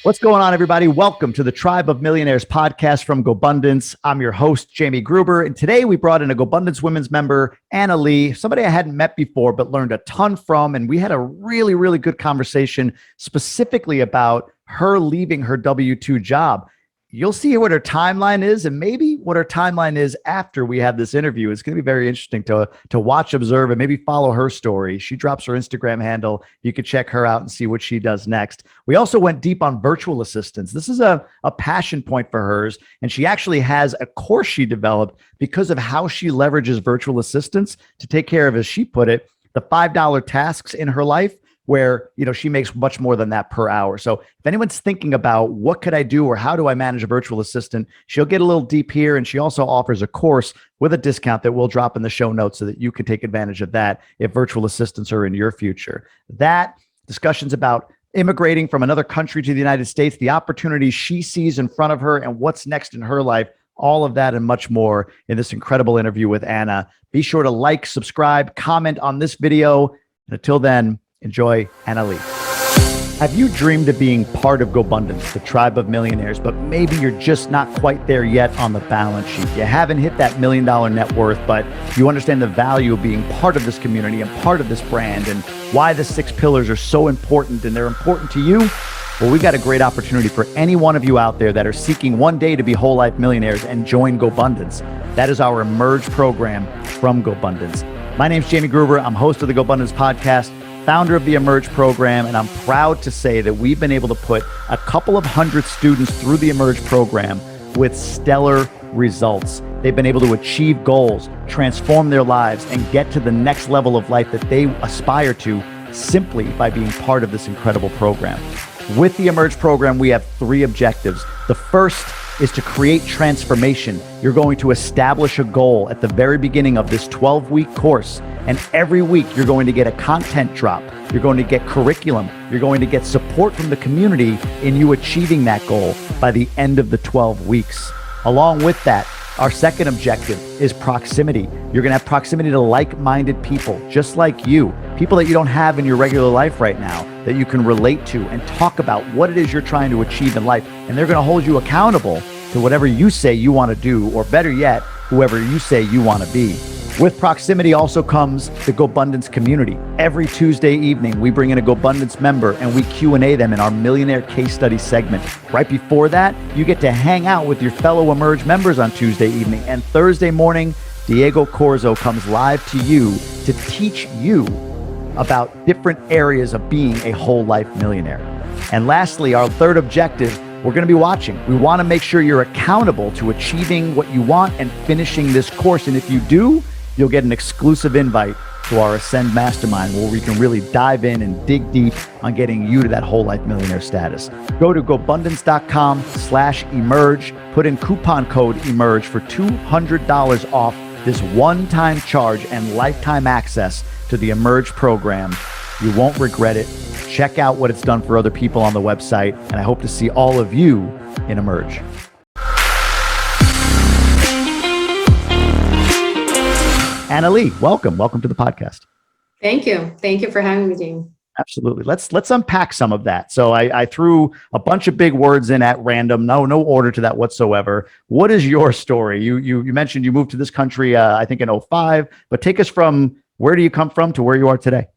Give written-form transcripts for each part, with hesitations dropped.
What's going on, everybody? Welcome to the Tribe of Millionaires podcast from GoBundance. I'm your host, Jamie Gruber, and today we brought in a GoBundance Women's member, Anna Lee, somebody I hadn't met before but learned a ton from, and we had a really, really good conversation specifically about her leaving her W-2 job. You'll see what her timeline is and maybe what her timeline is after we have this interview. It's going to be very interesting to watch, observe, and maybe follow her story. She drops her Instagram handle. You could check her out and see what she does next. We also went deep on virtual assistants. This is a passion point for hers, and she actually has a course she developed because of how she leverages virtual assistants to take care of, as she put it, the $5 tasks in her life, where, she makes much more than that per hour. So if anyone's thinking about what could I do or how do I manage a virtual assistant, she'll get a little deep here. And she also offers a course with a discount that we'll drop in the show notes so that you can take advantage of that if virtual assistants are in your future. That, discussions about immigrating from another country to the United States, the opportunities she sees in front of her and what's next in her life, all of that and much more in this incredible interview with Anna. Be sure to like, subscribe, comment on this video. And until then, enjoy Anna Lee. Have you dreamed of being part of GoBundance, the Tribe of Millionaires, but maybe you're just not quite there yet on the balance sheet? You haven't hit that $1 million net worth, but you understand the value of being part of this community and part of this brand and why the 6 pillars are so important and they're important to you. Well, we got a great opportunity for any one of you out there that are seeking one day to be whole life millionaires and join GoBundance. That is our Emerge program from GoBundance. My name's Jamie Gruber. I'm host of the GoBundance Podcast, founder of the Emerge program, and I'm proud to say that we've been able to put a couple of hundred students through the Emerge program with stellar results. They've been able to achieve goals, transform their lives, and get to the next level of life that they aspire to simply by being part of this incredible program. With the Emerge program, we have 3 objectives. The first is to create transformation. You're going to establish a goal at the very beginning of this 12-week course. And every week you're going to get a content drop. You're going to get curriculum. You're going to get support from the community in you achieving that goal by the end of the 12 weeks. Along with that, our second objective is proximity. You're going to have proximity to like-minded people, just like you, people that you don't have in your regular life right now, that you can relate to and talk about what it is you're trying to achieve in life. And they're going to hold you accountable to whatever you say you want to do, or better yet, whoever you say you want to be. With proximity also comes the GoBundance community. Every Tuesday evening, we bring in a GoBundance member and we Q&A them in our Millionaire Case Study segment. Right before that, you get to hang out with your fellow Emerge members on Tuesday evening. And Thursday morning, Diego Corzo comes live to you to teach you about different areas of being a whole life millionaire. And lastly, our third objective, we're going to be watching. We want to make sure you're accountable to achieving what you want and finishing this course. And if you do, you'll get an exclusive invite to our Ascend Mastermind, where we can really dive in and dig deep on getting you to that whole life millionaire status. Go to GoBundance.com/emerge, put in coupon code EMERGE for $200 off this one-time charge and lifetime access to the Emerge program. You won't regret it. Check out what it's done for other people on the website, and I hope to see all of you in Emerge. Anna Lee, welcome. Welcome to the podcast. Thank you. Thank you for having me, Jamie. Absolutely. Let's unpack some of that. So I threw a bunch of big words in at random. No order to that whatsoever. What is your story? You mentioned you moved to this country, I think in 2005, but take us from where do you come from to where you are today?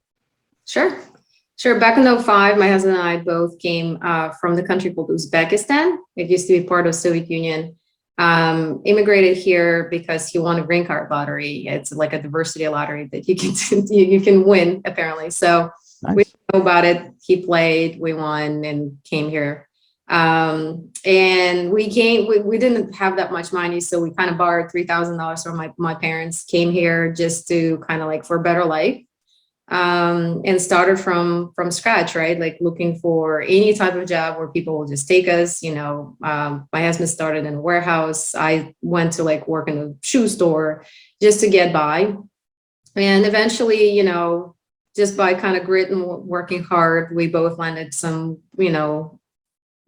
Sure. Back in 2005, my husband and I both came from the country called Uzbekistan. It used to be part of Soviet Union. Immigrated here because he won a green card lottery. It's like a diversity lottery that you can win, apparently. So nice. We know about it. He played, we won, and came here. And we didn't have that much money, so we kind of borrowed $3,000 from my parents. Came here just to kind of like for a better life. And started from scratch, right? Like looking for any type of job where people will just take us. My husband started in a warehouse. I went to like work in a shoe store just to get by. And eventually, just by kind of grit and working hard, we both landed some,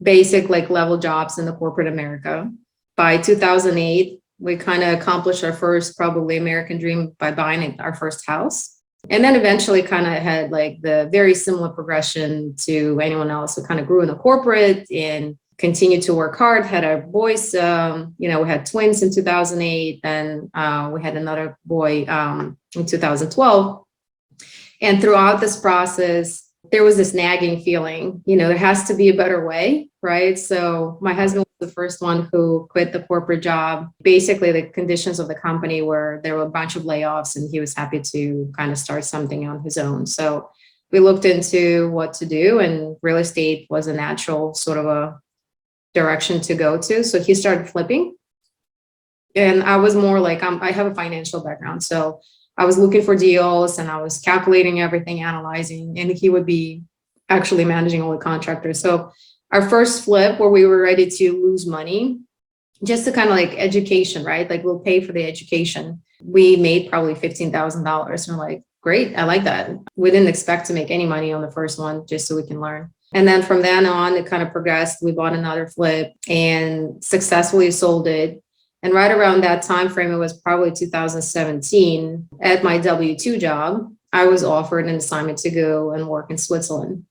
basic like level jobs in the corporate America. By 2008, we kind of accomplished our first probably American dream by buying our first house. And then eventually kind of had like the very similar progression to anyone else who kind of grew in the corporate and continued to work hard, had our boys, we had twins in 2008, then we had another boy in 2012. And throughout this process, there was this nagging feeling, there has to be a better way, right? So my husband was the first one who quit the corporate job. Basically, the conditions of the company were there were a bunch of layoffs, and he was happy to kind of start something on his own. So we looked into what to do, and real estate was a natural sort of a direction to go to. So he started flipping. And I was more like, I have a financial background. So I was looking for deals and I was calculating everything, analyzing, and he would be actually managing all the contractors. So our first flip where we were ready to lose money, just to kind of like education, right? Like we'll pay for the education. We made probably $15,000. And we're like, great, I like that. We didn't expect to make any money on the first one just so we can learn. And then from then on, it kind of progressed. We bought another flip and successfully sold it. And right around that time frame, it was probably 2017, at my W-2 job, I was offered an assignment to go and work in Switzerland.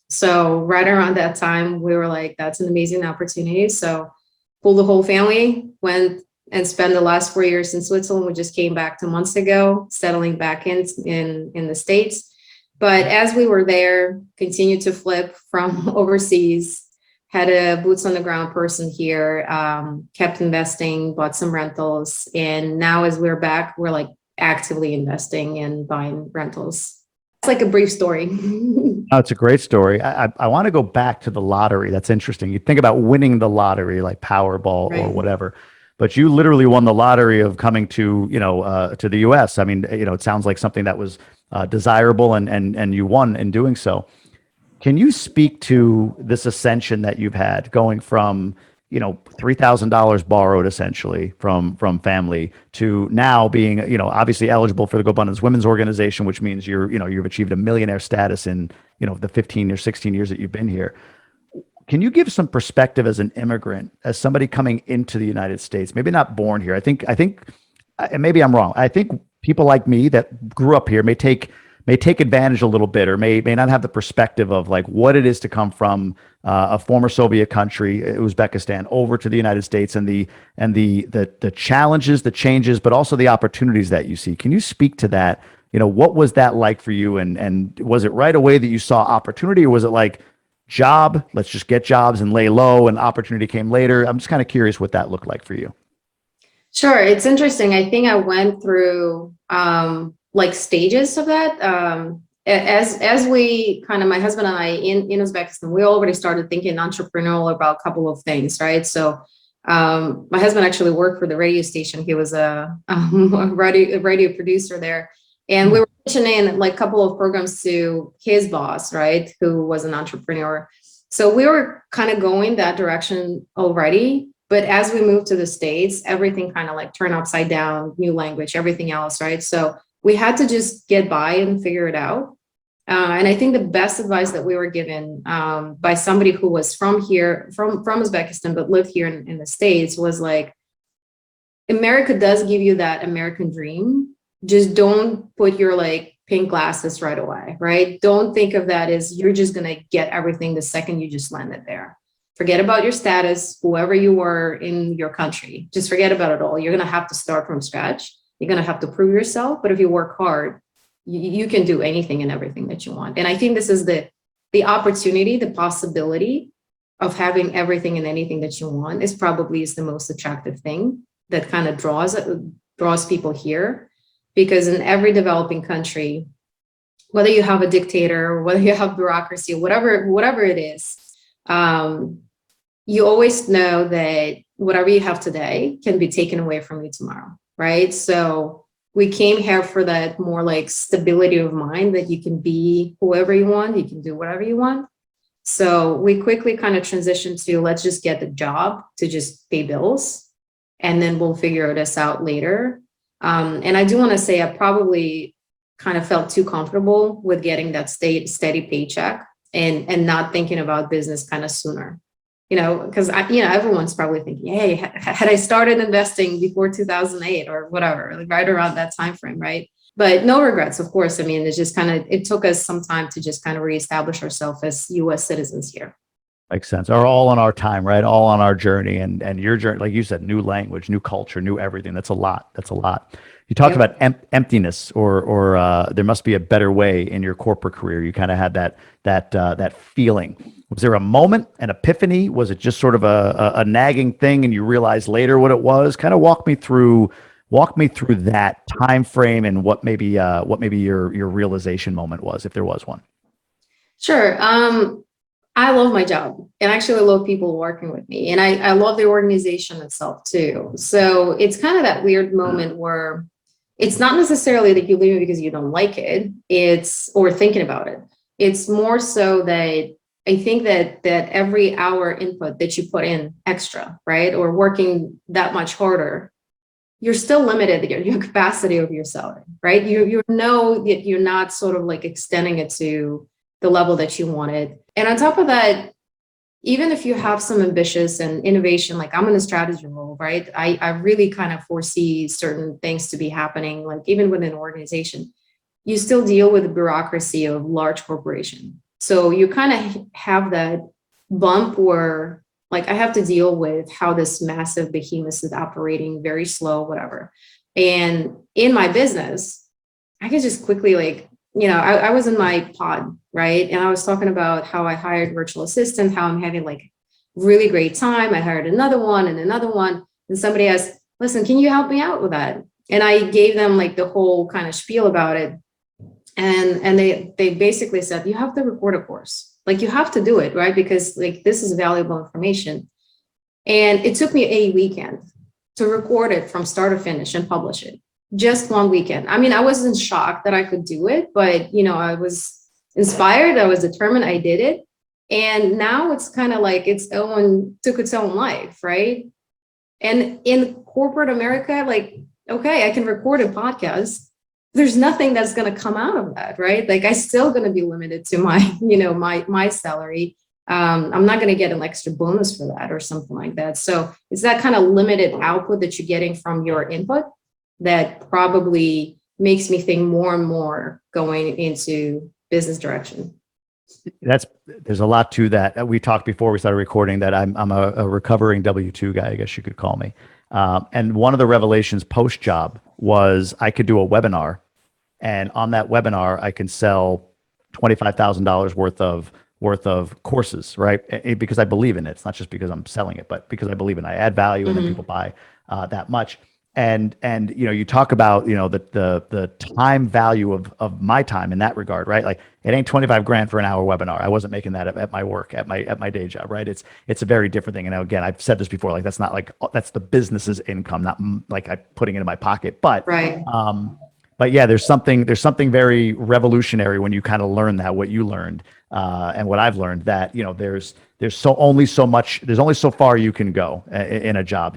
So right around that time, we were like, that's an amazing opportunity. So pulled the whole family, went and spent the last 4 years in Switzerland. We just came back 2 months ago, settling back in the States. But as we were there, continued to flip from overseas, had a boots on the ground person here, kept investing, bought some rentals. And now as we're back, we're like actively investing and buying rentals. It's like a brief story. Oh, it's a great story. I want to go back to the lottery. That's interesting. You think about winning the lottery, like Powerball or whatever, but you literally won the lottery of coming to, to the US. I mean, it sounds like something that was desirable and you won in doing so. Can you speak to this ascension that you've had going from, $3,000 borrowed essentially from family to now being, obviously eligible for the GoBundance Women's Organization, which means you've achieved a millionaire status in, the 15 or 16 years that you've been here. Can you give some perspective as an immigrant, as somebody coming into the United States, maybe not born here? I think, and maybe I'm wrong. I think people like me that grew up here may take advantage a little bit, or may not have the perspective of like what it is to come from a former Soviet country, Uzbekistan, over to the United States, and the challenges, the changes, but also the opportunities that you see. Can you speak to that? What was that like for you? And was it right away that you saw opportunity, or was it like job, let's just get jobs and lay low, and opportunity came later? I'm just kind of curious what that looked like for you. Sure. It's interesting. I think I went through like stages of that. As we kind of, my husband and I in Uzbekistan, we already started thinking entrepreneurial about a couple of things, right? So my husband actually worked for the radio station. He was a radio producer there. And we were mentioning like a couple of programs to his boss, right, who was an entrepreneur. So we were kind of going that direction already. But as we moved to the States, everything kind of like turned upside down, new language, everything else, right? So we had to just get by and figure it out. And I think the best advice that we were given by somebody who was from here, from Uzbekistan, but lived here in the States, was like, America does give you that American dream. Just don't put your like pink glasses right away, right? Don't think of that as you're just going to get everything the second you just landed there. Forget about your status, whoever you were in your country. Just forget about it all. You're going to have to start from scratch. You're going to have to prove yourself. But if you work hard, you can do anything and everything that you want. And I think this is the opportunity, the possibility of having everything and anything that you want is the most attractive thing that kind of draws people here. Because in every developing country, whether you have a dictator or whether you have bureaucracy, whatever it is, you always know that whatever you have today can be taken away from you tomorrow, right? So we came here for that more like stability of mind, that you can be whoever you want, you can do whatever you want. So we quickly kind of transitioned to let's just get the job to just pay bills, and then we'll figure this out later. And I do want to say I probably kind of felt too comfortable with getting that steady paycheck and not thinking about business kind of sooner, because everyone's probably thinking, hey, had I started investing before 2008 or whatever, like right around that time frame, right? but no regrets, of course. I mean, it's just kind of, it took us some time to just kind of reestablish ourselves as US citizens here. Makes sense. Or all on our time, right? All on our journey, and your journey, like you said, new language, new culture, new everything. That's a lot. That's a lot. You talked Yep. about emptiness, or there must be a better way in your corporate career. You kind of had that feeling. Was there a moment, an epiphany? Was it just sort of a nagging thing, and you realized later what it was? Kind of walk me through that time frame and what maybe your realization moment was, if there was one. Sure. I love my job, and actually I love people working with me, and I love the organization itself too. So it's kind of that weird moment where it's not necessarily that you leave it because you don't like it, or thinking about it. It's more so that I think that every hour input that you put in extra, right, or working that much harder, you're still limited to your capacity of your salary, right? You know that you're not sort of like extending it to the level that you wanted. And on top of that, even if you have some ambitious and innovation, like I'm in a strategy role, right? I really kind of foresee certain things to be happening, like even within an organization, you still deal with the bureaucracy of large corporation. So you kind of have that bump where like I have to deal with how this massive behemoth is operating very slow, whatever. And in my business, I could just quickly I was in my pod, right? And I was talking about how I hired virtual assistant, how I'm having like really great time. I hired another one and another one. And somebody asked, listen, can you help me out with that? And I gave them like the whole kind of spiel about it. And they basically said, you have to record a course. Like you have to do it, right? Because like this is valuable information. And it took me a weekend to record it from start to finish and publish it. Just one weekend. I mean, I wasn't shocked that I could do it, but I was inspired. I was determined. I did it. And now it's kind of like took its own life, right? And in corporate America, like, okay, I can record a podcast. There's nothing that's going to come out of that, right? Like I still going to be limited to my, my salary. I'm not going to get an extra bonus for that or something like that. So it's that kind of limited output that you're getting from your input that probably makes me think more and more going into business direction. There's a lot to that. We talked before we started recording that I'm a recovering W-2 guy, I guess you could call me. And one of the revelations post job was I could do a webinar, and on that webinar I can sell $25,000 worth of courses, right? Because I believe in it. It's not just because I'm selling it, but because I believe in it. I add value, and then people buy that much. And you talk about the time value of my time in that regard, right? Like it ain't 25 grand for an hour webinar. I wasn't making that at my work, at my day job, right? It's a very different thing. And again, I've said this before, like that's not like that's the business's income, not like I'm putting it in my pocket. But right. But yeah, there's something very revolutionary when you kind of learn that, what you learned and what I've learned, that there's only so far you can go in a job.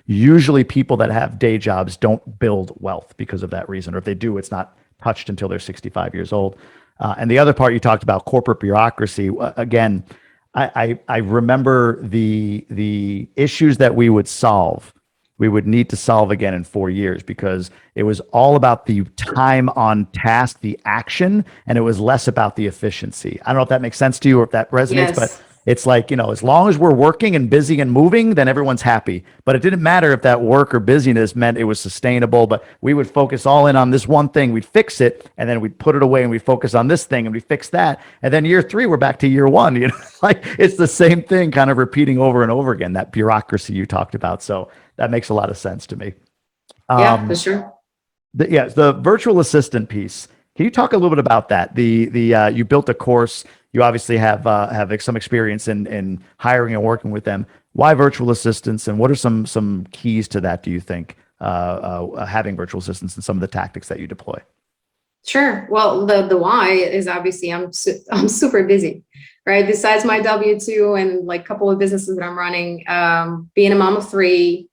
Usually people that have day jobs don't build wealth because of that reason, or if they do, it's not touched until they're 65 years old. And the other part you talked about, corporate bureaucracy. Again, I remember the issues that we would need to solve again in 4 years, because it was all about the time on task, the action, and it was less about the efficiency. I don't know if that makes sense to you or if that resonates, Yes. but it's like, as long as we're working and busy and moving, then everyone's happy. But it didn't matter if that work or busyness meant it was sustainable, but we would focus all in on this one thing. We'd fix it, and then we'd put it away, and we'd focus on this thing, and we fix that. And then year 3, we're back to year 1. Like it's the same thing kind of repeating over and over again, that bureaucracy you talked about. So that makes a lot of sense to me. Yeah, for sure. The virtual assistant piece. Can you talk a little bit about that? You built a course. You obviously have some experience in hiring and working with them. Why virtual assistants, and what are some keys to that, do you think, having virtual assistants and some of the tactics that you deploy? Sure. Well, the why is obviously I'm super busy, right? Besides my W-2 and like a couple of businesses that I'm running, being a mom of 3,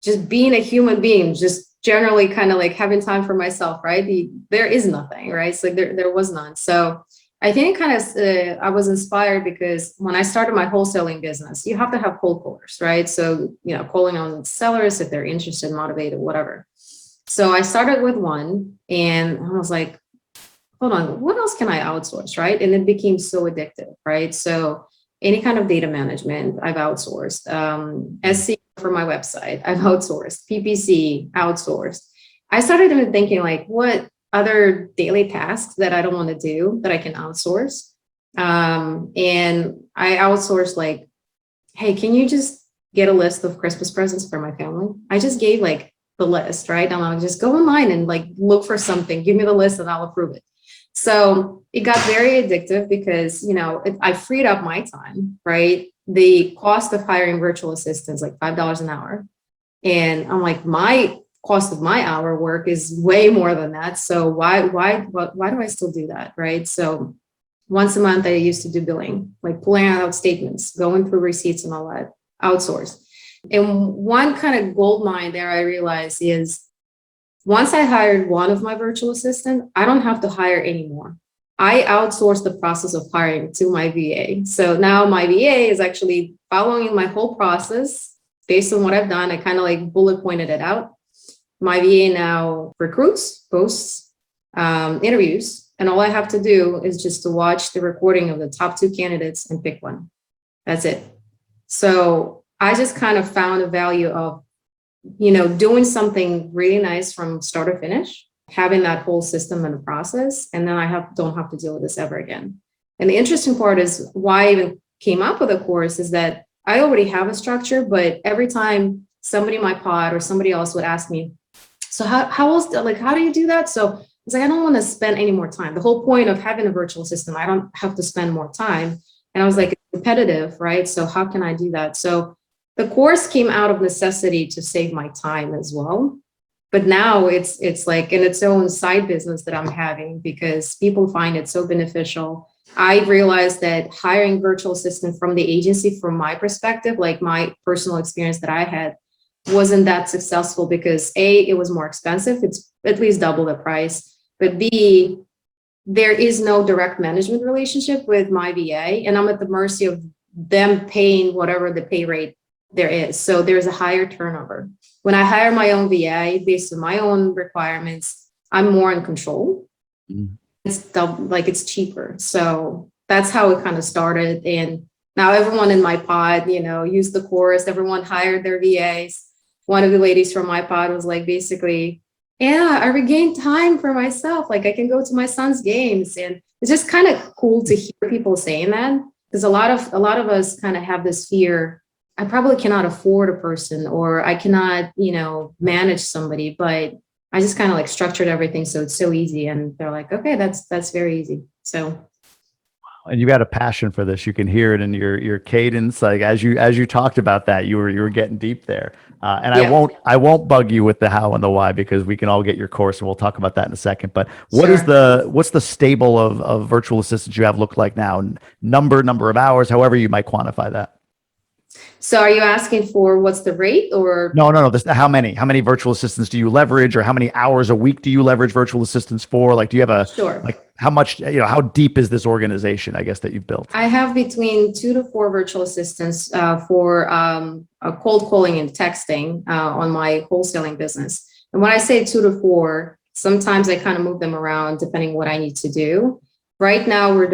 just being a human being, just generally kind of like having time for myself, right? There is nothing, right? So like there was none. So I think kind of I was inspired because when I started my wholesaling business, you have to have cold callers, right? So calling on sellers if they're interested, motivated, whatever. So I started with one and I was like, hold on, what else can I outsource, right? And it became so addictive, right? So any kind of data management, I've outsourced. SEO for my website, I've outsourced. PPC, outsourced. I started even thinking like, what other daily tasks that I don't want to do that I can outsource? And I outsourced like, hey, can you just get a list of Christmas presents for my family? I just gave like the list, right? And I'll just go online and like look for something, give me the list and I'll approve it. So it got very addictive because, I freed up my time, right? The cost of hiring virtual assistants, like $5 an hour. And I'm like, my cost of my hour work is way more than that. So why do I still do that, right? So once a month, I used to do billing, like pulling out statements, going through receipts and all that, outsourced. And one kind of gold mine there I realized is once I hired one of my virtual assistants, I don't have to hire anymore. I outsourced the process of hiring to my VA. So now my VA is actually following my whole process based on what I've done. I kind of like bullet pointed it out. My VA now recruits, posts, interviews, and all I have to do is just to watch the recording of the top 2 candidates and pick one. That's it. So I just kind of found a value of, doing something really nice from start to finish, having that whole system and process, and then I don't have to deal with this ever again. And the interesting part is why I even came up with a course is that I already have a structure, but every time somebody in my pod or somebody else would ask me, so how else, like, how do you do that? So it's like, I don't want to spend any more time. The whole point of having a virtual system, I don't have to spend more time. And I was like, it's repetitive, right? So how can I do that? So the course came out of necessity to save my time as well. But now it's like in its own side business that I'm having because people find it so beneficial. I realized that hiring virtual assistant from the agency, from my perspective, like my personal experience that I had, wasn't that successful because A, it was more expensive. It's at least double the price. But B, there is no direct management relationship with my VA, and I'm at the mercy of them paying whatever the pay rate there is. So there's a higher turnover. When I hire my own VA based on my own requirements, I'm more in control. Mm-hmm. It's cheaper. So that's how it kind of started. And now everyone in my pod, used the course. Everyone hired their VAs. One of the ladies from my pod was like, basically, yeah, I regained time for myself. Like I can go to my son's games. And it's just kind of cool to hear people saying that because a lot of us kind of have this fear. I probably cannot afford a person or I cannot, manage somebody, but I just kind of like structured everything so it's so easy. And they're like, okay, that's very easy. So. And you got a passion for this. You can hear it in your cadence. Like as you talked about that, you were getting deep there. And yeah. I won't bug you with the how and the why because we can all get your course and we'll talk about that in a second. But what's the stable of virtual assistants you have look like now? Number of hours, however you might quantify that. So are you asking for what's the rate or? No. How many virtual assistants do you leverage or how many hours a week do you leverage virtual assistants for? Like, do you have like how much, how deep is this organization, I guess, that you've built? I have between 2 to 4 virtual assistants for cold calling and texting on my wholesaling business. And when I say 2 to 4, sometimes I kind of move them around depending what I need to do. Right now, we're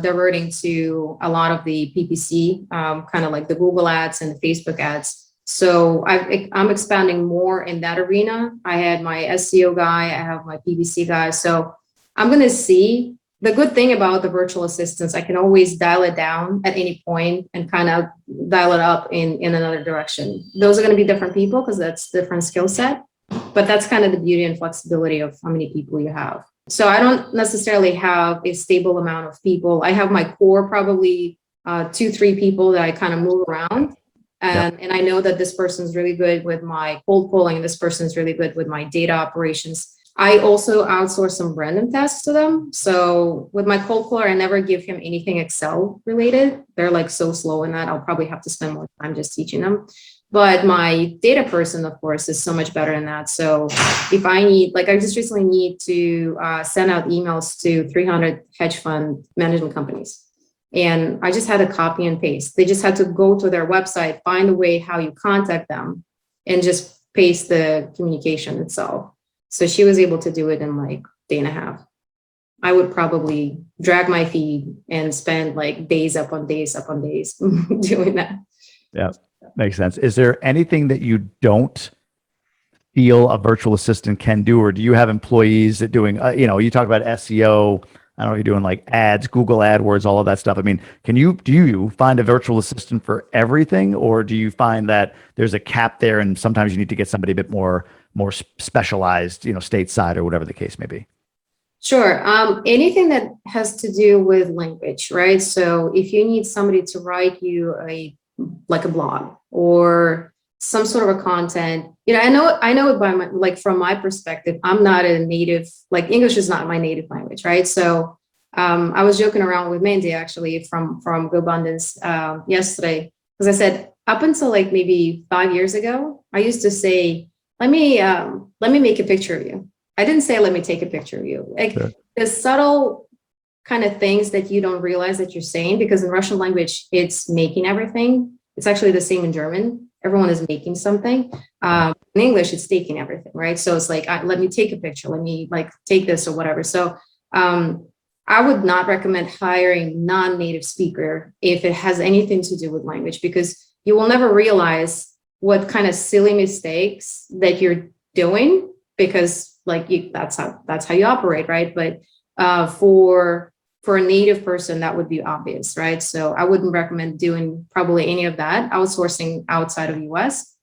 diverting to a lot of the PPC, kind of like the Google ads and the Facebook ads. So I'm expanding more in that arena. I had my SEO guy, I have my PPC guy. So I'm going to see. The good thing about the virtual assistants, I can always dial it down at any point and kind of dial it up in another direction. Those are going to be different people because that's different skill set. But that's kind of the beauty and flexibility of how many people you have. So I don't necessarily have a stable amount of people. I have my core, probably 2-3 people that I kind of move around. And I know that this person's really good with my cold calling. This person's really good with my data operations. I also outsource some random tasks to them. So with my cold caller, I never give him anything Excel related. They're like so slow in that. I'll probably have to spend more time just teaching them. But my data person, of course, is so much better in that. So if I need, like I just recently need to send out emails to 300 hedge fund management companies. And I just had to copy and paste. They just had to go to their website, find a way how you contact them, and just paste the communication itself. So she was able to do it in like day and a half. I would probably drag my feet and spend like days upon days upon days doing that. Yeah, makes sense. Is there anything that you don't feel a virtual assistant can do, or do you have employees that doing, you talk about SEO, I don't know, you're doing like ads, Google AdWords, all of that stuff. I mean, do you find a virtual assistant for everything, or do you find that there's a cap there and sometimes you need to get somebody a bit more specialized, stateside or whatever the case may be? Sure. Anything that has to do with language, right? So if you need somebody to write you a blog or some sort of a content, I know it by from my perspective. I'm not a native, English is not my native language, right? So I was joking around with Mandy actually from GoBundance yesterday, because I said up until maybe 5 years ago, I used to say, let me make a picture of you. I didn't say, let me take a picture of you. Sure. The subtle kind of things that you don't realize that you're saying, because in Russian language, it's making everything. It's actually the same in German. Everyone is making something. In English, it's taking everything, right? So it's let me take a picture. Let me take this or whatever. So I would not recommend hiring non-native speaker if it has anything to do with language, because you will never realize what kind of silly mistakes that you're doing, because that's how you operate, right? But for a native person, that would be obvious, right? So I wouldn't recommend doing probably any of that outsourcing outside of the US.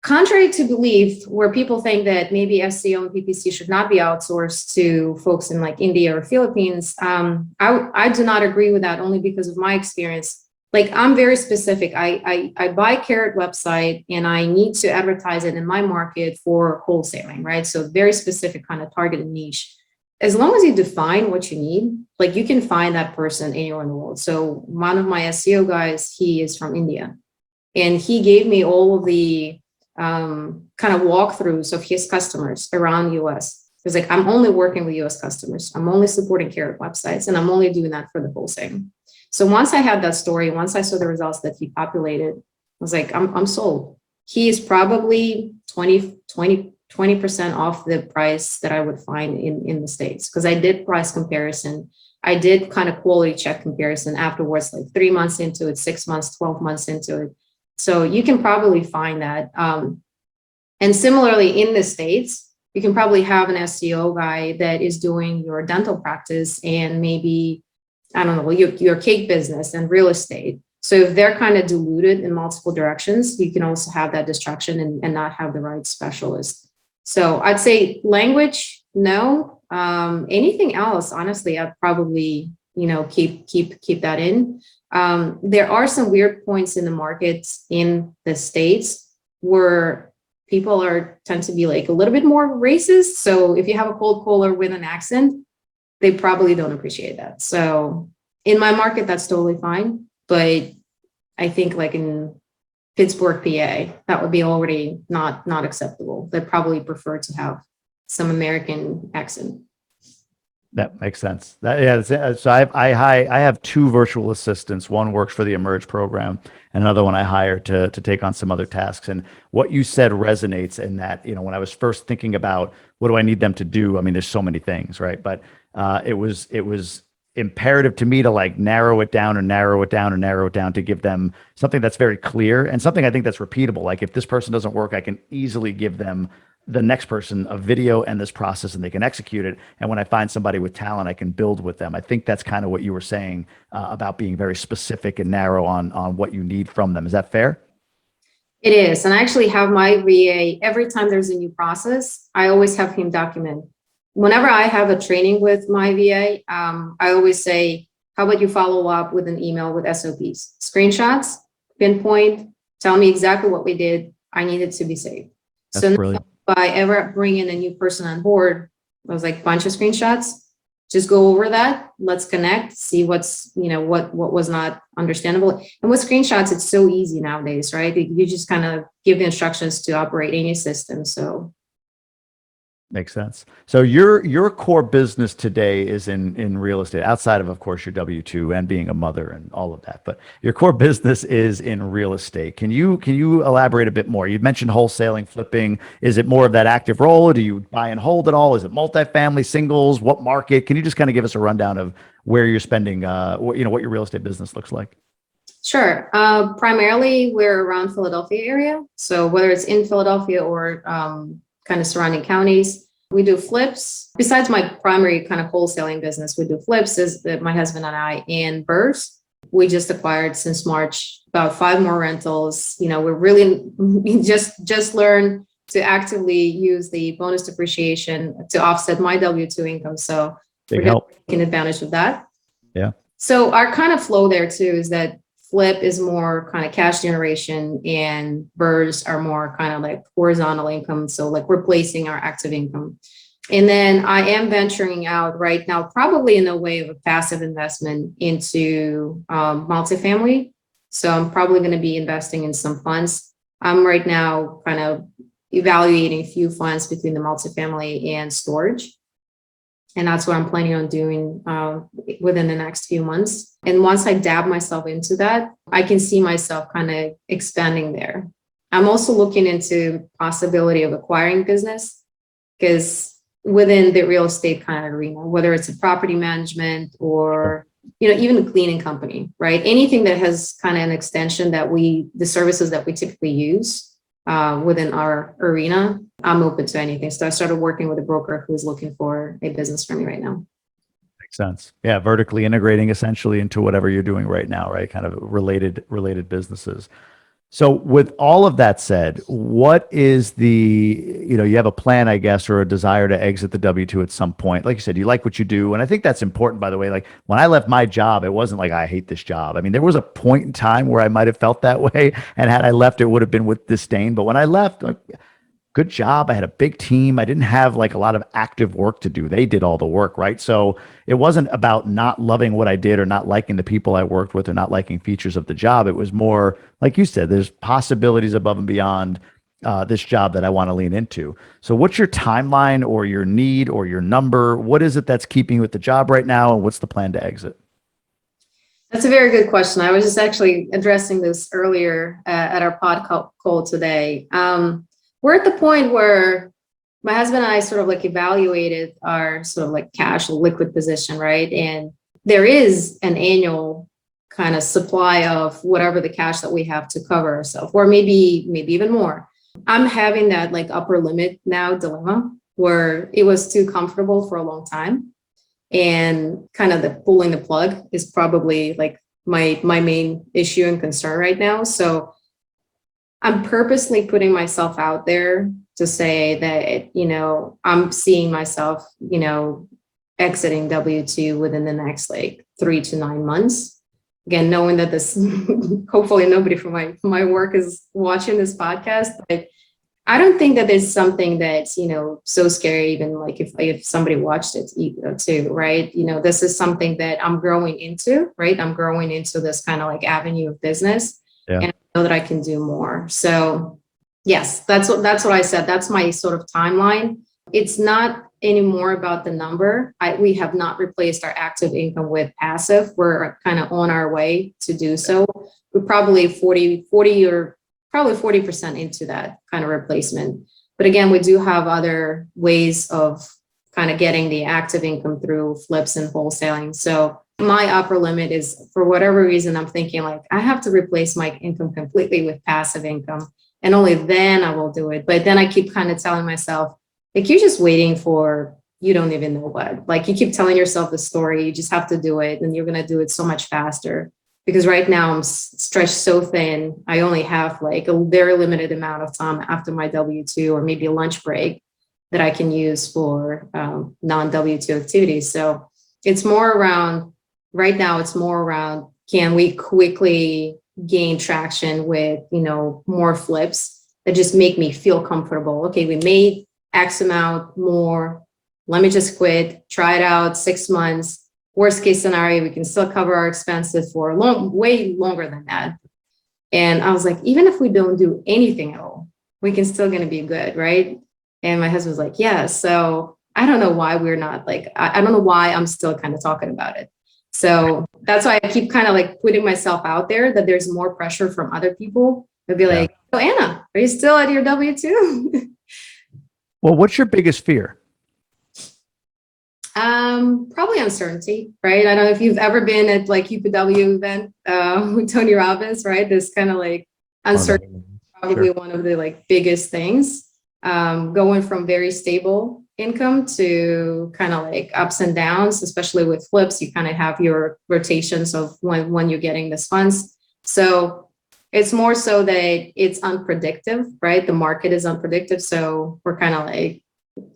Contrary to belief, where people think that maybe SEO and PPC should not be outsourced to folks in India or Philippines, I do not agree with that, only because of my experience. I'm very specific. I buy Carrot website and I need to advertise it in my market for wholesaling, right? So very specific kind of targeted niche. As long as you define what you need, you can find that person anywhere in the world. So one of my SEO guys, he is from India, and he gave me all of the kind of walkthroughs of his customers around US. It's I'm only working with US customers. I'm only supporting Carrot websites, and I'm only doing that for the wholesaling. So once I had that story, once I saw the results that he populated, I was I'm sold. He is probably 20% off the price that I would find in the States, because I did price comparison. I did kind of quality check comparison afterwards, 3 months into it, 6 months, 12 months into it. So you can probably find that. And similarly in the States, you can probably have an SEO guy that is doing your dental practice and maybe, I don't know, your cake business and real estate. So if they're kind of diluted in multiple directions, you can also have that distraction and not have the right specialist. So I'd say language, no. Anything else, honestly, I'd probably, keep that in. There are some weird points in the markets in the States where people tend to be a little bit more racist. So if you have a cold caller with an accent, they probably don't appreciate that. So in my market, that's totally fine. But I think in Pittsburgh, PA, that would be already not acceptable. They'd probably prefer to have some American accent. That makes sense. So I have 2 virtual assistants. One works for the Emerge program, and another one I hire to take on some other tasks. And what you said resonates in that, when I was first thinking about what do I need them to do, I mean, there's so many things, right? But it was imperative to me to narrow it down to give them something that's very clear and something I think that's repeatable. If this person doesn't work, I can easily give them the next person a video and this process, and they can execute it. And when I find somebody with talent, I can build with them. I think that's kind of what you were saying about being very specific and narrow on what you need from them. Is that fair? It is. And I actually have my VA, every time there's a new process, I always have him document. Whenever I have a training with my VA, I always say, how about you follow up with an email with SOPs, screenshots, pinpoint, tell me exactly what we did. I need it to be saved. That's so brilliant. If I ever bring in a new person on board, I was bunch of screenshots, just go over that. Let's connect, see what's, what was not understandable. And with screenshots, it's so easy nowadays, right? You just kind of give the instructions to operate any system. So Makes sense. So your core business today is in real estate, outside of course, your W-2 and being a mother and all of that. But your core business is in real estate. Can you elaborate a bit more? You mentioned wholesaling, flipping. Is it more of that active role, or do you buy and hold at all? Is it multifamily, singles? What market? Can you just kind of give us a rundown of where you're spending, what your real estate business looks like? Sure. Primarily, we're around Philadelphia area. So whether it's in Philadelphia or kind of surrounding counties, we do flips. Besides my primary kind of wholesaling business, we do flips is that my husband and I and Burrs. We just acquired since March about 5 more rentals. We just learned to actively use the bonus depreciation to offset my W-2 income. So Big we're help. taking advantage of that. Yeah. So our kind of flow there too is that flip is more kind of cash generation and Burrs are more kind of like horizontal income. So like replacing our active income. And then I am venturing out right now, probably in the way of a passive investment into multifamily. So I'm probably going to be investing in some funds. I'm right now kind of evaluating a few funds between the multifamily and storage. And that's what I'm planning on doing within the next few months. And once I dab myself into that, I can see myself kind of expanding there. I'm also looking into possibility of acquiring business because within the real estate kind of arena, whether it's a property management or even a cleaning company, right? Anything that has kind of an extension that the services that we typically use within our arena, I'm open to anything. So I started working with a broker who's looking for a business for me right now. Makes sense. Yeah, vertically integrating essentially into whatever you're doing right now, right? Kind of related businesses. So with all of that said, what is you have a plan, I guess, or a desire to exit the W-2 at some point. Like you said, you like what you do. And I think that's important, by the way. Like when I left my job, it wasn't like I hate this job. I mean, there was a point in time where I might have felt that way. And had I left, it would have been with disdain. But when I left, good job. I had a big team. I didn't have like a lot of active work to do. They did all the work, right? So it wasn't about not loving what I did or not liking the people I worked with or not liking features of the job. It was more, like you said, there's possibilities above and beyond this job that I want to lean into. So what's your timeline or your need or your number? What is it that's keeping you with the job right now? And what's the plan to exit? That's a very good question. I was just actually addressing this earlier at our pod call today. We're at the point where my husband and I sort of like evaluated our sort of like cash liquid position, right? And there is an annual kind of supply of whatever the cash that we have to cover ourselves, or maybe even more. I'm having that like upper limit now dilemma where it was too comfortable for a long time. And kind of the pulling the plug is probably like my main issue and concern right now. So I'm purposely putting myself out there to say that, I'm seeing myself, exiting W-2 within the next like 3 to 9 months. Again, knowing that this, hopefully nobody from my work is watching this podcast, but I don't think that there's something that's, so scary, even like if somebody watched it too, right? This is something that I'm growing into, right? I'm growing into this kind of like avenue of business. Yeah. And I know that I can do more. So yes, that's what I said. That's my sort of timeline. It's not anymore about the number. We have not replaced our active income with passive. We're kind of on our way to do so. We're probably 40 or probably 40% into that kind of replacement. But again, we do have other ways of kind of getting the active income through flips and wholesaling. So my upper limit is, for whatever reason, I'm thinking like I have to replace my income completely with passive income, and only then I will do it. But then I keep kind of telling myself, like, you're just waiting for, you don't even know what. Like, you keep telling yourself the story, you just have to do it, and you're going to do it so much faster. Because right now I'm stretched so thin. I only have like a very limited amount of time after my W-2 or maybe a lunch break that I can use for non-W-2 activities. So it's more around, right now it's more around, can we quickly gain traction with, more flips that just make me feel comfortable. Okay, we made X amount more. Let me just quit, try it out 6 months. Worst case scenario, we can still cover our expenses for way longer than that. And I was like, even if we don't do anything at all, we can still going to be good, right? And my husband's like, yeah. So I don't know why we're not like, I don't know why I'm still kind of talking about it. So that's why I keep kind of like putting myself out there, that there's more pressure from other people. They'll be like, oh, Anna, are you still at your W-2? Well, what's your biggest fear? Probably uncertainty, right? I don't know if you've ever been at like UPW event with Tony Robbins, right? This kind of like uncertainty, probably one of the like biggest things. Going from very stable income to kind of like ups and downs, especially with flips, you kind of have your rotations of when you're getting these funds. So it's more so that it's unpredictable, right? The market is unpredictable. So we're kind of like,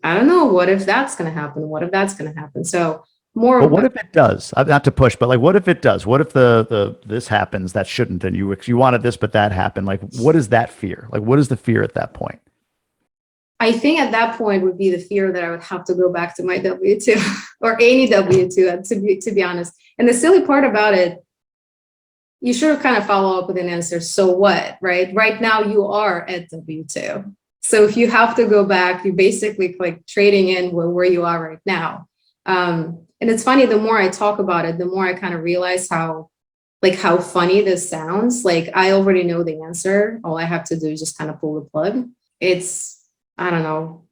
I don't know, what if that's going to happen? What if that's going to happen? So more. But what if it does? Not to push, but like, what if it does? What if the this happens that shouldn't, and you wanted this, but that happened? Like, what is that fear? Like, what is the fear at that point? I think at that point would be the fear that I would have to go back to my W-2 or any W-2, to be honest. And the silly part about it, you should kind of follow up with an answer. So what, right? Right now you are at W-2. So if you have to go back, you basically like trading in where you are right now. And it's funny, the more I talk about it, the more I kind of realize how funny this sounds. Like I already know the answer. All I have to do is just kind of pull the plug. I don't know.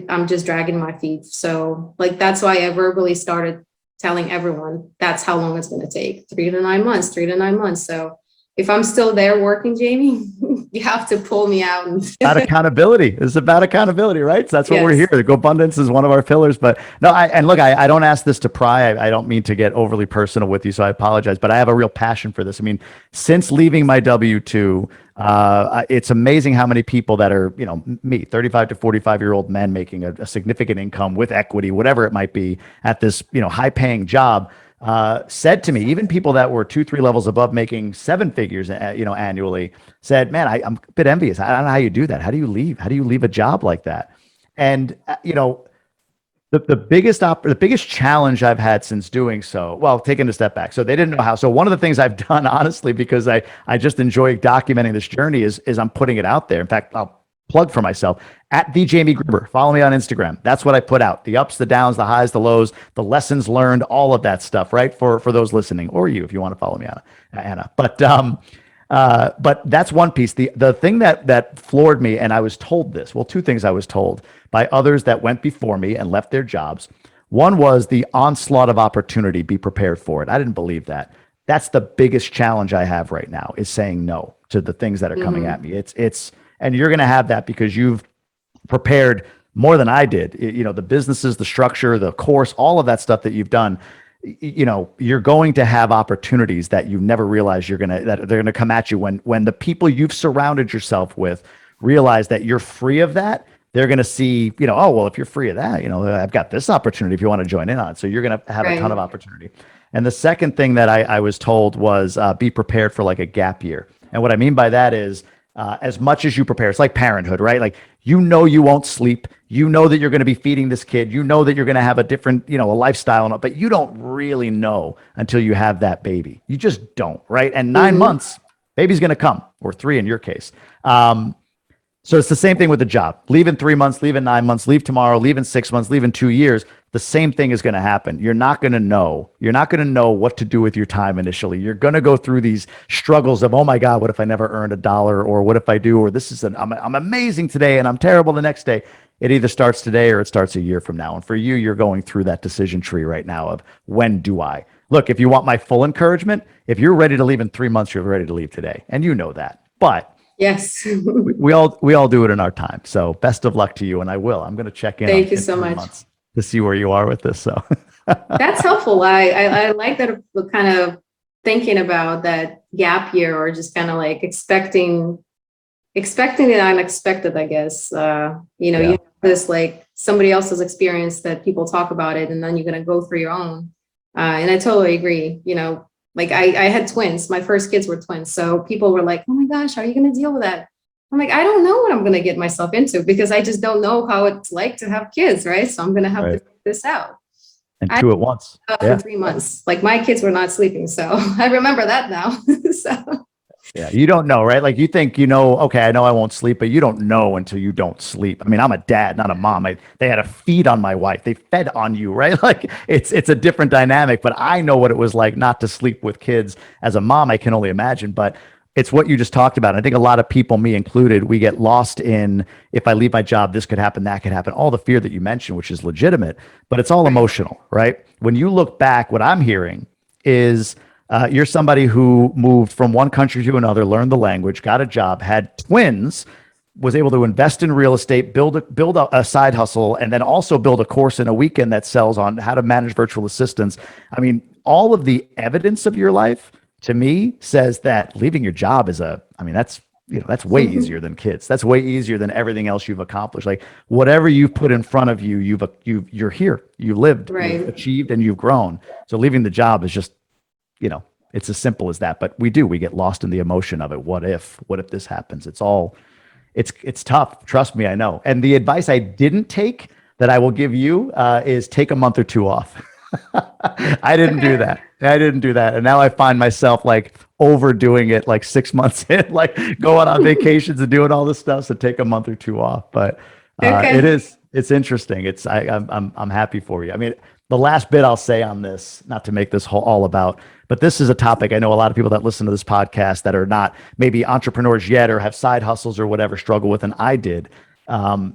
I'm just dragging my feet. So like, that's why I verbally started telling everyone that's how long it's going to take, 3 to 9 months, 3 to 9 months. So if I'm still there working, Jamie, you have to pull me out. About accountability. It's about accountability, right? So that's what we're here. The GoBundance is one of our pillars. But no, I don't ask this to pry. I don't mean to get overly personal with you, so I apologize. But I have a real passion for this. I mean, since leaving my W-2, it's amazing how many people that are, me, 35 to 45-year-old men making a significant income with equity, whatever it might be, at this, high-paying job, said to me, even people that were 2-3 levels above making 7 figures, annually, said, man, I'm a bit envious. I don't know how you do that. How do you leave? How do you leave a job like that? And, the biggest challenge I've had since doing so, well, taking a step back. So they didn't know how. So one of the things I've done, honestly, because I just enjoy documenting this journey is I'm putting it out there. In fact, I'll plug for myself at the Jamie Gruber. Follow me on Instagram. That's what I put out. The ups, the downs, the highs, the lows, the lessons learned, all of that stuff, right? For those listening, or you, if you want to follow me, Anna. But that's one piece. The thing that floored me, and I was told this, well, 2 things I was told by others that went before me and left their jobs. One was the onslaught of opportunity. Be prepared for it. I didn't believe that. That's the biggest challenge I have right now, is saying no to the things that are coming at me. And you're going to have that because you've prepared more than I did. The businesses, the structure, the course, all of that stuff that you've done. You're going to have opportunities that you never realized that they're going to come at you when the people you've surrounded yourself with realize that you're free of that. They're going to see, oh, well, if you're free of that, I've got this opportunity if you want to join in on it. So you're going to have a ton of opportunity. And the second thing that I was told was be prepared for like a gap year. And what I mean by that is as much as you prepare, it's like parenthood, right? Like, you won't sleep. You know that you're going to be feeding this kid. You know that you're going to have a different, a lifestyle, but you don't really know until you have that baby. You just don't, right? And 9 months, baby's going to come, or 3 in your case. So it's the same thing with the job. Leave in 3 months, leave in 9 months, leave tomorrow, leave in 6 months, leave in 2 years. The same thing is going to happen. You're not going to know. You're not going to know what to do with your time initially. You're going to go through these struggles of, oh my God, what if I never earned $1? Or what if I do? Or I'm amazing today and I'm terrible the next day. It either starts today or it starts a year from now. And for you, you're going through that decision tree right now of, when do I? Look, if you want my full encouragement, if you're ready to leave in 3 months, you're ready to leave today. And you know that. But yes, we all do it in our time. So best of luck to you. And I'm going to check in. Thank you so much. To see where you are with this. So that's helpful. I like that kind of thinking about that gap year, or just kind of like expecting the unexpected, I guess. You have this like somebody else's experience that people talk about it, and then you're going to go through your own. And I totally agree. Like I had twins. My first kids were twins. So people were like, oh my gosh, how are you going to deal with that? I'm like, I don't know what I'm going to get myself into, because I just don't know how it's like to have kids, right? So I'm going to have to figure this out. And 2 at once. For 3 months. Like, my kids were not sleeping. So I remember that now. So Yeah, you don't know, right? Like you think, okay, I know I won't sleep, but you don't know until you don't sleep. I mean, I'm a dad, not a mom. They had to feed on my wife. They fed on you, right? Like it's a different dynamic, but I know what it was like not to sleep with kids. As a mom, I can only imagine, but it's what you just talked about. I think a lot of people, me included, we get lost in, if I leave my job, this could happen, that could happen, all the fear that you mentioned, which is legitimate, but it's all Right. emotional, right? When you look back, what I'm hearing is you're somebody who moved from one country to another, learned the language, got a job, had twins, was able to invest in real estate, build a side hustle, and then also build a course in a weekend that sells on how to manage virtual assistants. I mean, all of the evidence of your life to me says that leaving your job that's way easier than kids. That's way easier than everything else you've accomplished. Like whatever you've put in front of you, you're here, you lived, Right. you've achieved, and you've grown. So leaving the job is just, it's as simple as that. But we get lost in the emotion of it. What if this happens? It's tough. Trust me, I know. And the advice I didn't take that I will give you is take a month or two off. I didn't do that. And now I find myself like overdoing it like 6 months in, like going on vacations and doing all this stuff. So take a month or two off. But Okay. it's interesting. I'm happy for you. I mean, the last bit I'll say on this, not to make this all about, but this is a topic I know a lot of people that listen to this podcast that are not maybe entrepreneurs yet or have side hustles or whatever struggle with, and I did. When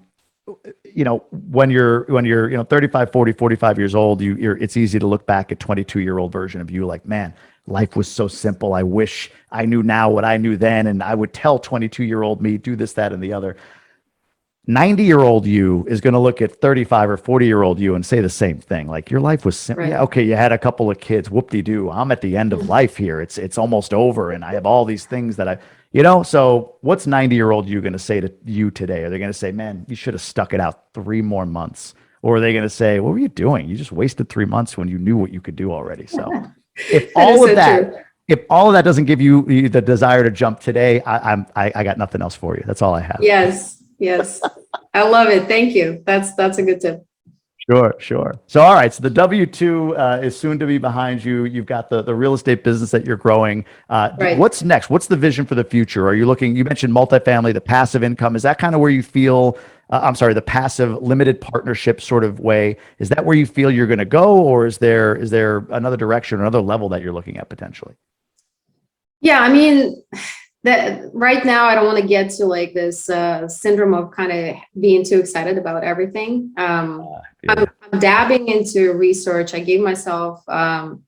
you're 35, 40, 45 years old, it's easy to look back at 22-year-old version of you like, man, life was so simple. I wish I knew now what I knew then. And I would tell 22-year-old me, do this, that, and the other. 90-year-old you is going to look at 35 or 40-year-old you and say the same thing. Like your life was simple. Right. Yeah, okay, you had a couple of kids. Whoop-de-doo. I'm at the end of life here. It's almost over, and I have all these things that so what's 90-year-old you going to say to you today? Are they going to say, man, you should have stuck it out 3 more months? Or are they going to say, what were you doing? You just wasted 3 months when you knew what you could do already. So if That is all of so that, true. if all of that doesn't give you the desire to jump today, I got nothing else for you. That's all I have. Yes. Yes. I love it. Thank you. That's a good tip. Sure. So, all right. So the W-2 is soon to be behind you. You've got the real estate business that you're growing. Right. What's next? What's the vision for the future? Are you looking, you mentioned multifamily, the passive income. Is that kind of where you feel, the passive limited partnership sort of way? Is that where you feel you're going to go? Or is there another direction, another level that you're looking at potentially? Yeah. I mean, that right now I don't want to get to like this syndrome of kind of being too excited about everything. Yeah. I'm dabbing into research. I gave myself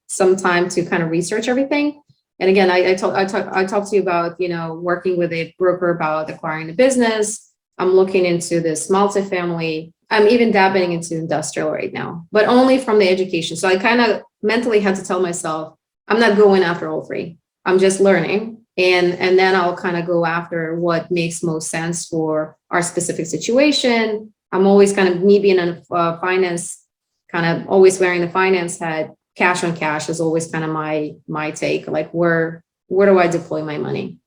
some time to kind of research everything. And again, I talked to you about, working with a broker about acquiring the business. I'm looking into this multifamily. I'm even dabbing into industrial right now, but only from the education. So I kind of mentally had to tell myself, I'm not going after all three. I'm just learning. And then I'll kind of go after what makes most sense for our specific situation. I'm always kind of, me being in finance, kind of always wearing the finance hat, cash on cash is always kind of my take. Like where do I deploy my money?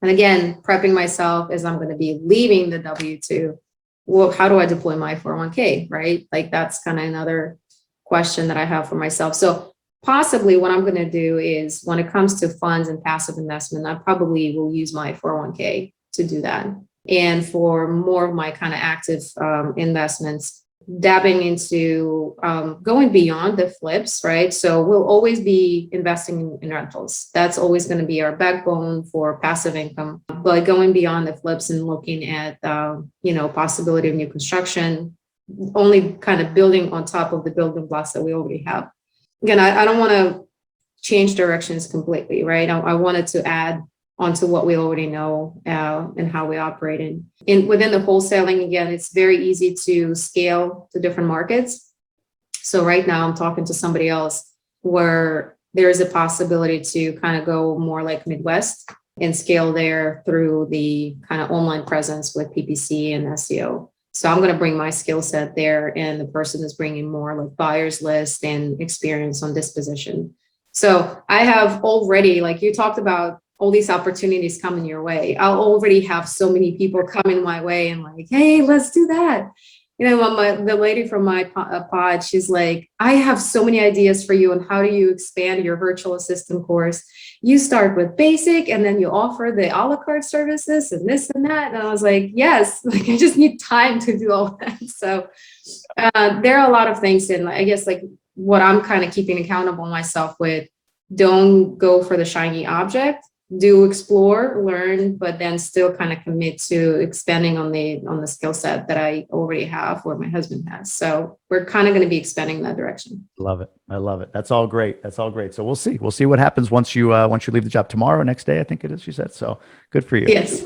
And again, prepping myself as I'm going to be leaving the W-2. Well, how do I deploy my 401k, right? Like that's kind of another question that I have for myself. So possibly what I'm going to do is when it comes to funds and passive investment, I probably will use my 401k to do that. And for more of my kind of active investments, dabbing into going beyond the flips, right? So we'll always be investing in rentals. That's always going to be our backbone for passive income. But going beyond the flips and looking at, possibility of new construction, only kind of building on top of the building blocks that we already have. Again, I don't want to change directions completely, right? I wanted to add onto what we already know and how we operate within the wholesaling. Again, it's very easy to scale to different markets. So right now I'm talking to somebody else where there is a possibility to kind of go more like Midwest and scale there through the kind of online presence with PPC and SEO. So I'm going to bring my skill set there, and the person is bringing more like buyer's list and experience on disposition. So I have already, like you talked about, all these opportunities coming your way. I'll already have so many people coming my way and like, hey, let's do that. the lady from my pod, she's like, I have so many ideas for you on how do you expand your virtual assistant course. You start with basic and then you offer the a la carte services and this and that. And I was like, yes, like I just need time to do all that. So there are a lot of things. And I guess like what I'm kind of keeping accountable myself with, don't go for the shiny object. Do explore, learn, but then still kind of commit to expanding on the skill set that I already have or my husband has. So we're kind of going to be expanding in that direction. Love it. I love it. That's all great. That's all great. So we'll see. We'll see what happens once you leave the job tomorrow, next day, I think it is, you said. So good for you. Yes.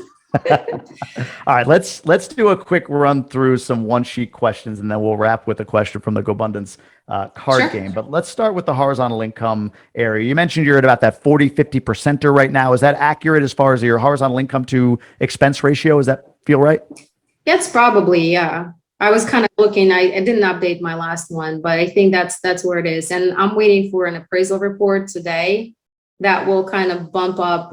All right, let's do a quick run through some one sheet questions, and then we'll wrap with a question from the GoBundance card game. But let's start with the horizontal income area. You mentioned you're at about that 40-50%er right now. Is that accurate as far as your horizontal income to expense ratio? Does that feel right? It's probably, yeah. I was kind of looking, I didn't update my last one, but I think that's where it is. And I'm waiting for an appraisal report today that will kind of bump up,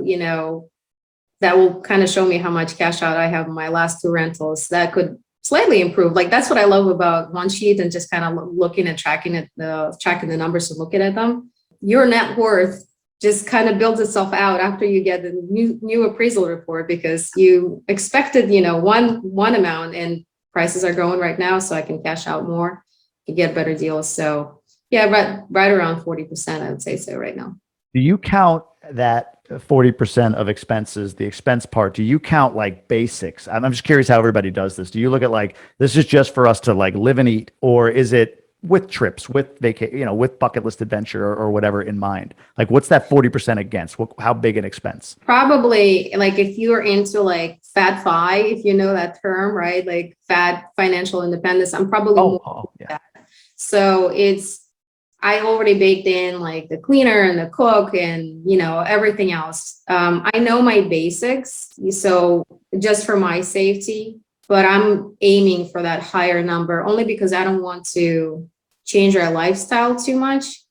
that will kind of show me how much cash out I have in my last two rentals. That could slightly improve. Like that's what I love about one sheet and just kind of looking at tracking the numbers and looking at them. Your net worth just kind of builds itself out after you get the new appraisal report, because you expected, one amount and prices are going right now. So I can cash out more, you get better deals. So yeah, right around 40%, I would say so right now. Do you count that 40% of expenses, the expense part, do you count like basics? I'm just curious how everybody does this. Do you look at like, this is just for us to like live and eat, or is it with trips, with with bucket list adventure or whatever in mind? Like what's that 40% against? How big an expense? Probably like if you're into like Fat Fi, if you know that term, right? Like fat financial independence, I'm probably more that. So I already baked in like the cleaner and the cook and, everything else. I know my basics. So just for my safety, but I'm aiming for that higher number only because I don't want to change our lifestyle too much.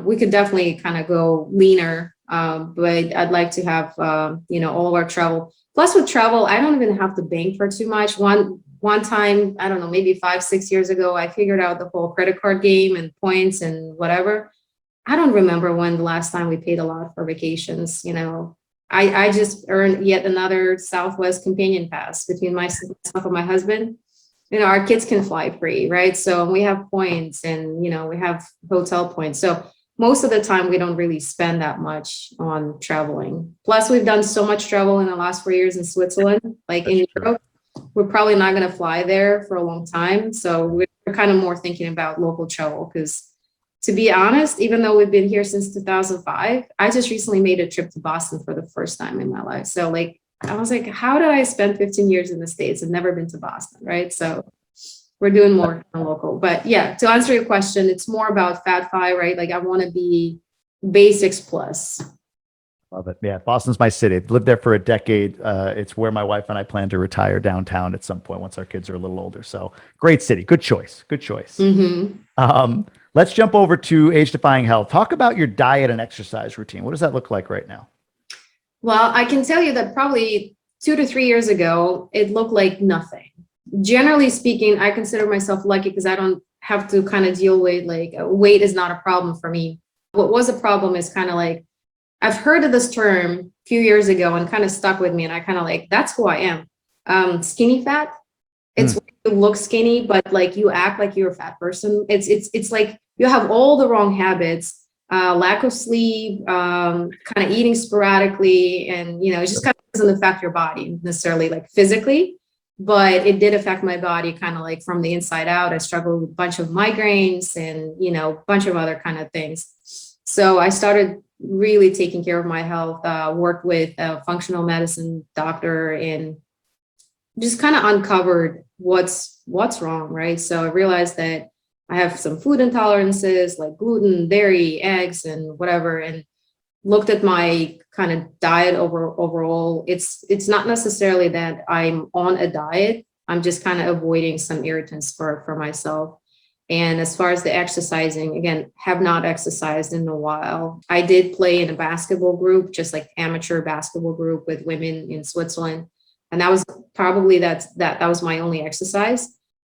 We could definitely kind of go leaner, but I'd like to have, all of our travel. Plus with travel, I don't even have to bank for too much. One time, I don't know, maybe 5-6 years ago, I figured out the whole credit card game and points and whatever. I don't remember when the last time we paid a lot for vacations. I just earned yet another Southwest companion pass between myself and my husband. Our kids can fly free, right? So we have points and, we have hotel points. So most of the time we don't really spend that much on traveling. Plus we've done so much travel in the last 4 years in Switzerland, like in Europe. We're probably not going to fly there for a long time. So we're kind of more thinking about local travel because, to be honest, even though we've been here since 2005, I just recently made a trip to Boston for the first time in my life. So I was like, how did I spend 15 years in the States and never been to Boston, right? So we're doing more local. But yeah, to answer your question, it's more about Fat Fi, right? Like I want to be basics plus. Love it. Yeah. Boston's my city. I've lived there for a decade. It's where my wife and I plan to retire downtown at some point once our kids are a little older. So great city. Good choice. Good choice. Mm-hmm. Let's jump over to Age Defying Health. Talk about your diet and exercise routine. What does that look like right now? Well, I can tell you that probably 2 to 3 years ago, it looked like nothing. Generally speaking, I consider myself lucky because I don't have to kind of deal with weight is not a problem for me. What was a problem is kind of like, I've heard of this term a few years ago and kind of stuck with me. And I kind of that's who I am. Skinny fat. It's when you look skinny, but like you act like you're a fat person. It's like you have all the wrong habits, lack of sleep, kind of eating sporadically. And, it just kind of doesn't affect your body necessarily like physically, but it did affect my body kind of like from the inside out. I struggled with a bunch of migraines and, a bunch of other kind of things. So I started really taking care of my health, worked with a functional medicine doctor and just kind of uncovered what's wrong, right? So I realized that I have some food intolerances like gluten, dairy, eggs, and whatever, and looked at my kind of diet overall. It's not necessarily that I'm on a diet. I'm just kind of avoiding some irritants for myself. And as far as the exercising, again, have not exercised in a while. I did play in a basketball group, just like amateur basketball group with women in Switzerland. And that was probably that was my only exercise.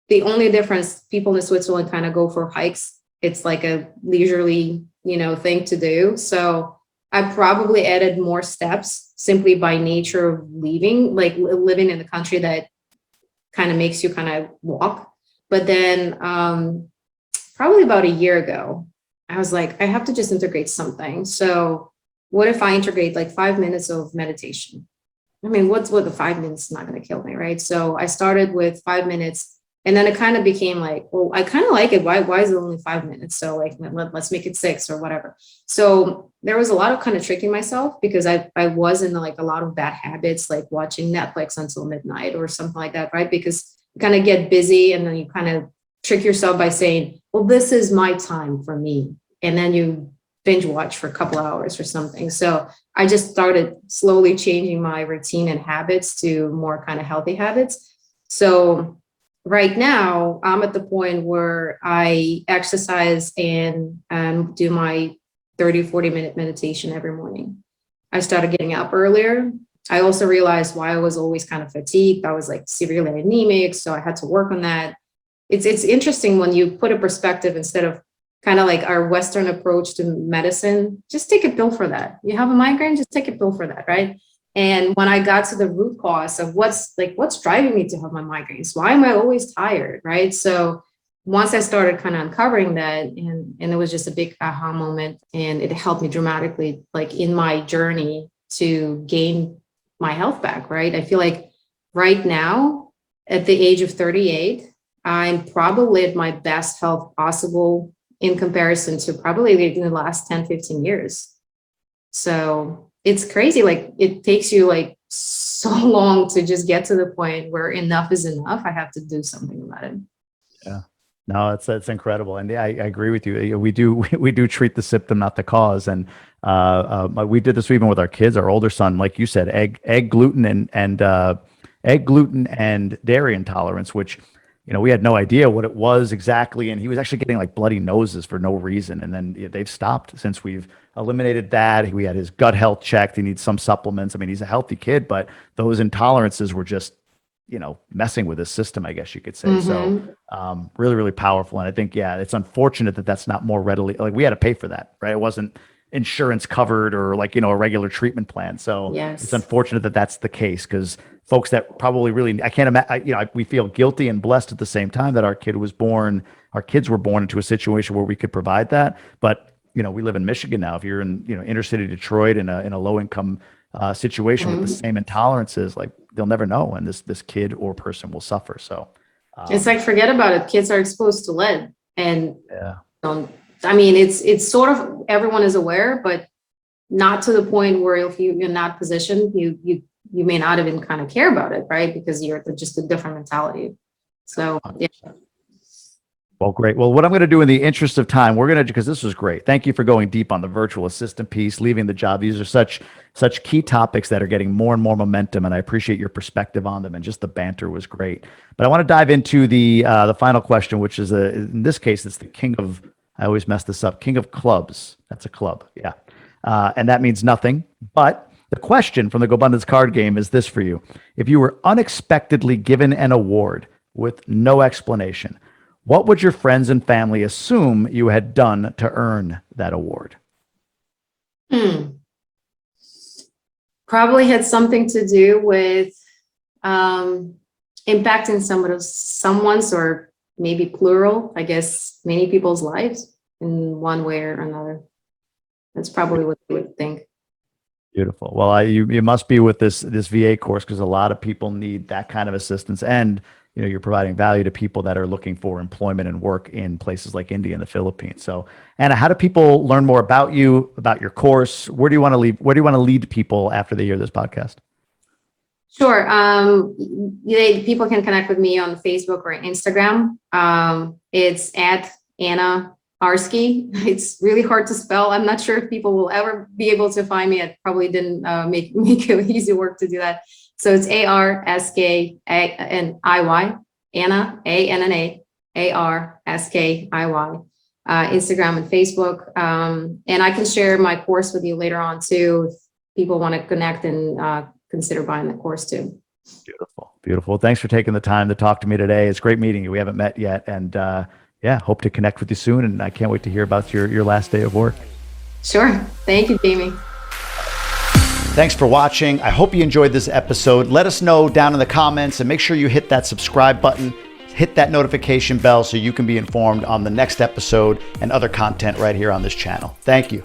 the only difference, people in Switzerland kind of go for hikes. It's like a leisurely, thing to do. So I probably added more steps simply by nature of living in the country that kind of makes you kind of walk. But then probably about a year ago, I was like, I have to just integrate something. So what if I integrate like 5 minutes of meditation? I mean, what's the 5 minutes is not going to kill me, right? So I started with 5 minutes, and then it kind of became like, well, I kind of like it. Why is it only 5 minutes? So like, let's make it 6 or whatever. So there was a lot of kind of tricking myself because I was in like a lot of bad habits, like watching Netflix until midnight or something like that, right? Because you kind of get busy and then you kind of trick yourself by saying, well, this is my time for me. And then you binge watch for a couple hours or something. So I just started slowly changing my routine and habits to more kind of healthy habits. So right now I'm at the point where I exercise and do my 30-40 minute meditation every morning. I started getting up earlier. I also realized why I was always kind of fatigued. I was like severely anemic. So I had to work on that. It's interesting when you put a perspective instead of kind of like our Western approach to medicine, just take a pill for that. You have a migraine, just take a pill for that, right? And when I got to the root cause of what's driving me to have my migraines, why am I always tired, right? So once I started kind of uncovering that, and it was just a big aha moment, and it helped me dramatically, like in my journey to gain my health back, right? I feel like right now, at the age of 38, I'm probably at my best health possible in comparison to probably in the last 10, 15 years. So it's crazy. Like it takes you like so long to just get to the point where enough is enough. I have to do something about it. Yeah. No, it's incredible. And yeah, I agree with you. We do treat the symptom, not the cause. And we did this even with our kids, our older son, like you said, egg gluten and egg gluten and dairy intolerance, which, we had no idea what it was exactly. And he was actually getting like bloody noses for no reason. And then they've stopped since we've eliminated that. We had his gut health checked. He needs some supplements. I mean, he's a healthy kid, but those intolerances were just, messing with his system, I guess you could say. Mm-hmm. So really, really powerful. And I think, yeah, it's unfortunate that that's not more readily, like we had to pay for that, right? It wasn't insurance covered or like, a regular treatment plan. So Yes. It's unfortunate that that's the case because folks that probably really, I can't imagine, we feel guilty and blessed at the same time that our kids were born into a situation where we could provide that. But, we live in Michigan now. If you're in, inner city Detroit in a low income situation with the same intolerances, like they'll never know. And this kid or person will suffer. So it's like, forget about it. Kids are exposed to lead and, yeah. I mean, it's sort of, everyone is aware, but not to the point where if you're in that position, you may not even kind of care about it, right? Because you're just a different mentality. So, yeah. Well, great. Well, what I'm going to do in the interest of time, because this was great. Thank you for going deep on the virtual assistant piece, leaving the job. These are such key topics that are getting more and more momentum, and I appreciate your perspective on them. And just the banter was great. But I want to dive into the final question, which is in this case, it's the king of. I always mess this up. King of clubs. That's a club. Yeah, and that means nothing. But the question from the GoBundance card game is this for you: if you were unexpectedly given an award with no explanation, what would your friends and family assume you had done to earn that award? Probably had something to do with impacting someone's, or maybe plural, I guess, many people's lives in one way or another. That's probably what they would think. Beautiful. Well, you must be with this VA course because a lot of people need that kind of assistance, and you're providing value to people that are looking for employment and work in places like India and the Philippines. So, Anna, how do people learn more about you, about your course? Where do you want to lead people after they hear this podcast? Sure. People can connect with me on Facebook or Instagram. It's at Anna Arski. It's really hard to spell. I'm not sure if people will ever be able to find me. I probably didn't make it easy work to do that. So it's ARSKIY, Anna, ANNA, ARSKIY, Instagram and Facebook. And I can share my course with you later on too, if people want to connect and consider buying the course too. Beautiful. Beautiful. Thanks for taking the time to talk to me today. It's great meeting you. We haven't met yet. And yeah, hope to connect with you soon. And I can't wait to hear about your last day of work. Sure. Thank you, Jamie. Thanks for watching. I hope you enjoyed this episode. Let us know down in the comments and make sure you hit that subscribe button, hit that notification bell so you can be informed on the next episode and other content right here on this channel. Thank you.